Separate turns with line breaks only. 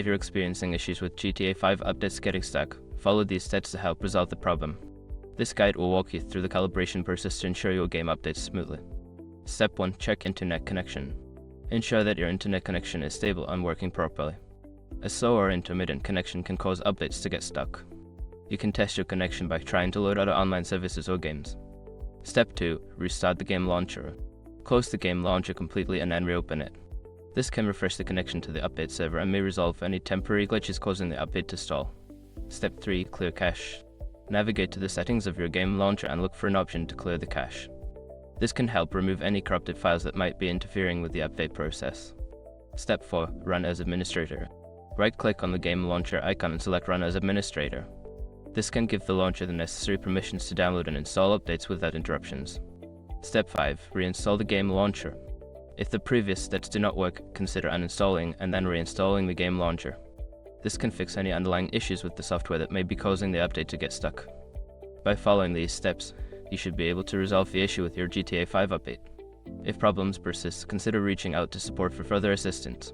If you're experiencing issues with GTA 5 updates getting stuck, follow these steps to help resolve the problem. This guide will walk you through the calibration process to ensure your game updates smoothly. Step 1. Check internet connection. Ensure that your internet connection is stable and working properly. A slow or intermittent connection can cause updates to get stuck. You can test your connection by trying to load other online services or games. Step 2. Restart the game launcher. Close the game launcher completely and then reopen it. This can refresh the connection to the update server and may resolve any temporary glitches causing the update to stall. Step 3. Clear cache. Navigate to the settings of your game launcher and look for an option to clear the cache. This can help remove any corrupted files that might be interfering with the update process. Step 4. Run as administrator. Right-click on the game launcher icon and select Run as administrator. This can give the launcher the necessary permissions to download and install updates without interruptions. Step 5. Reinstall the game launcher. If the previous steps do not work, consider uninstalling and then reinstalling the game launcher. This can fix any underlying issues with the software that may be causing the update to get stuck. By following these steps, you should be able to resolve the issue with your GTA 5 update. If problems persist, consider reaching out to support for further assistance.